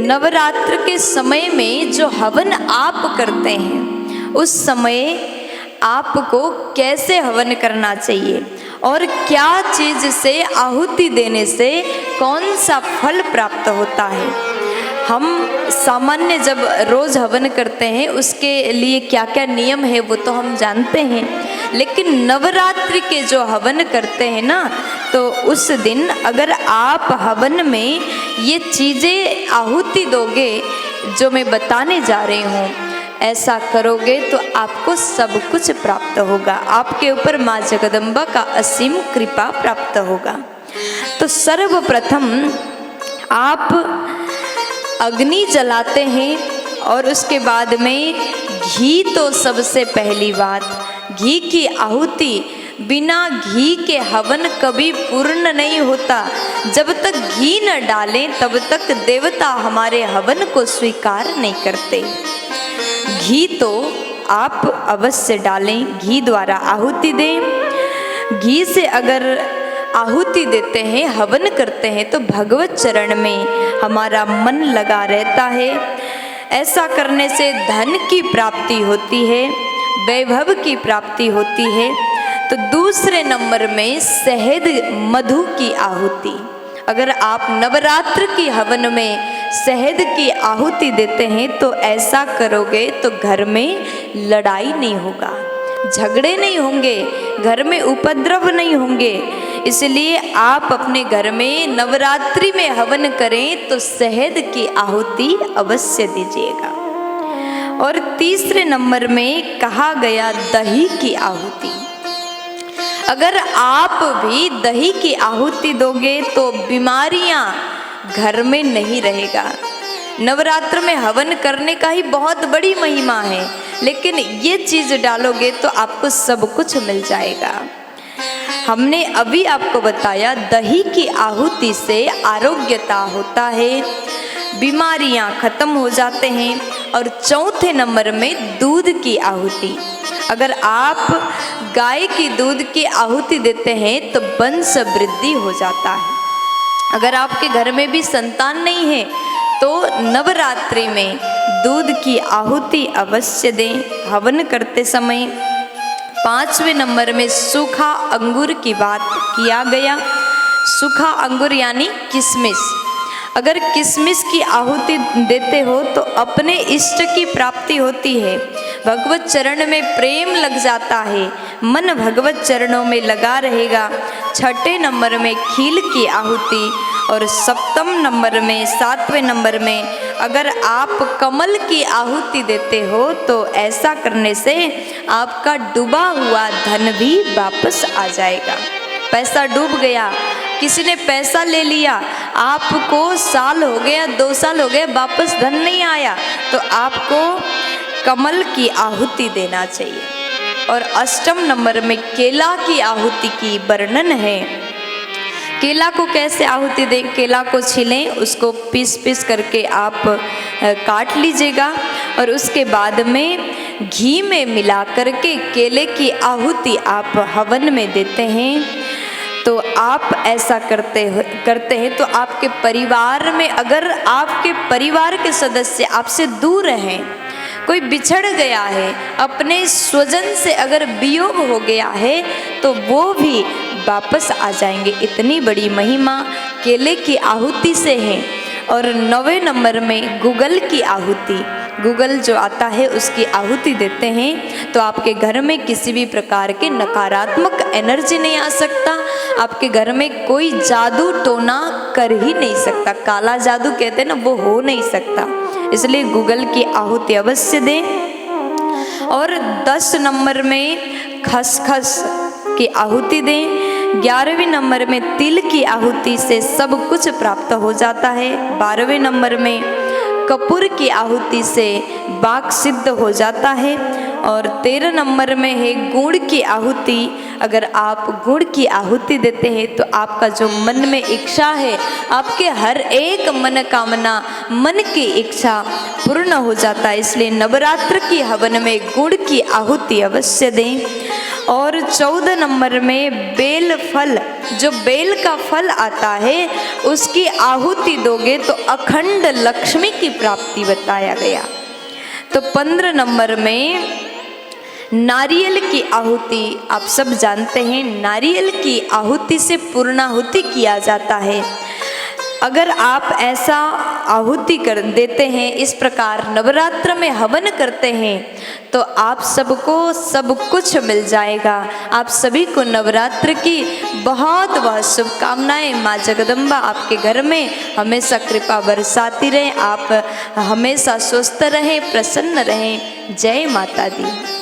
नवरात्र के समय में जो हवन आप करते हैं उस समय आपको कैसे हवन करना चाहिए और क्या चीज़ से आहुति देने से कौन सा फल प्राप्त होता है। हम सामान्य जब रोज़ हवन करते हैं उसके लिए क्या क्या नियम है वो तो हम जानते हैं, लेकिन नवरात्रि के जो हवन करते हैं ना, तो उस दिन अगर आप हवन में ये चीज़ें आहुति दोगे जो मैं बताने जा रही हूँ, ऐसा करोगे तो आपको सब कुछ प्राप्त होगा, आपके ऊपर माँ जगदम्बा का असीम कृपा प्राप्त होगा। तो सर्वप्रथम आप अग्नि जलाते हैं और उसके बाद में घी, तो सबसे पहली बात घी की आहुति, बिना घी के हवन कभी पूर्ण नहीं होता। जब तक घी न डालें तब तक देवता हमारे हवन को स्वीकार नहीं करते। घी तो आप अवश्य डालें, घी द्वारा आहुति दें। घी से अगर आहुति देते हैं, हवन करते हैं तो भगवत चरण में हमारा मन लगा रहता है। ऐसा करने से धन की प्राप्ति होती है, वैभव की प्राप्ति होती है। तो दूसरे नंबर में शहद मधु की आहुति, अगर आप नवरात्र की हवन में शहद की आहुति देते हैं तो ऐसा करोगे तो घर में लड़ाई नहीं होगा, झगड़े नहीं होंगे, घर में उपद्रव नहीं होंगे। इसलिए आप अपने घर में नवरात्रि में हवन करें तो शहद की आहुति अवश्य दीजिएगा। और तीसरे नंबर में कहा गया दही की आहुति, अगर आप भी दही की आहुति दोगे तो बीमारियां घर में नहीं रहेगा। नवरात्र में हवन करने का ही बहुत बड़ी महिमा है, लेकिन ये चीज़ डालोगे तो आपको सब कुछ मिल जाएगा। हमने अभी आपको बताया दही की आहुति से आरोग्यता होता है, बीमारियां खत्म हो जाते हैं। और चौथे नंबर में दूध की आहुति, अगर आप गाय की दूध की आहुति देते हैं तो वंश वृद्धि हो जाता है। अगर आपके घर में भी संतान नहीं है तो नवरात्रि में दूध की आहुति अवश्य दें हवन करते समय। पांचवें नंबर में सूखा अंगूर की बात किया गया। सूखा अंगूर यानी किशमिश, अगर किशमिश की आहुति देते हो तो अपने इष्ट की प्राप्ति होती है, भगवत चरण में प्रेम लग जाता है, मन भगवत चरणों में लगा रहेगा। छठे नंबर में खील की आहुति और सप्तम नंबर में, सातवें नंबर में अगर आप कमल की आहुति देते हो तो ऐसा करने से आपका डूबा हुआ धन भी वापस आ जाएगा। पैसा डूब गया, किसी ने पैसा ले लिया, आपको साल हो गया, 2 साल हो गए, वापस धन नहीं आया, तो आपको कमल की आहुति देना चाहिए। और अष्टम नंबर में केला की आहुति की वर्णन है। केला को कैसे आहुति दें, केला को छीलें, उसको पीस पीस करके आप काट लीजिएगा और उसके बाद में घी में मिला करके केले की आहुति आप हवन में देते हैं। तो आप ऐसा करते हैं तो आपके परिवार में, अगर आपके परिवार के सदस्य आपसे दूर हैं, कोई बिछड़ गया है, अपने स्वजन से अगर वियोग हो गया है तो वो भी वापस आ जाएंगे। इतनी बड़ी महिमा केले की आहुति से है। और 9वें नंबर में गूगल की आहुति, गूगल जो आता है उसकी आहुति देते हैं तो आपके घर में किसी भी प्रकार के नकारात्मक एनर्जी नहीं आ सकता, आपके घर में कोई जादू टोना कर ही नहीं सकता, काला जादू कहते हैं ना, वो हो नहीं सकता। इसलिए गूगल की आहुति अवश्य दें। और 10 नंबर में खसखस की आहुति दें। 11वें नंबर में तिल की आहुति से सब कुछ प्राप्त हो जाता है। 12वें नंबर में कपूर की आहुति से वाक सिद्ध हो जाता है। और 13 नंबर में है गुड़ की आहुति, अगर आप गुड़ की आहुति देते हैं तो आपका जो मन में इच्छा है, आपके हर एक मनोकामना, मन की इच्छा पूर्ण हो जाता है। इसलिए नवरात्र की हवन में गुड़ की आहुति अवश्य दें। और 14 नंबर में बेल फल, जो बेल का फल आता है उसकी आहुति दोगे तो अखंड लक्ष्मी की प्राप्ति बताया गया। तो 15 नंबर में नारियल की आहुति, आप सब जानते हैं नारियल की आहुति से पूर्णाहुति किया जाता है। अगर आप ऐसा आहुति कर देते हैं, इस प्रकार नवरात्र में हवन करते हैं, तो आप सबको सब कुछ मिल जाएगा। आप सभी को नवरात्र की बहुत बहुत शुभकामनाएं। माँ जगदम्बा आपके घर में हमेशा कृपा बरसाती रहे, आप हमेशा स्वस्थ रहें, प्रसन्न रहें। जय माता दी।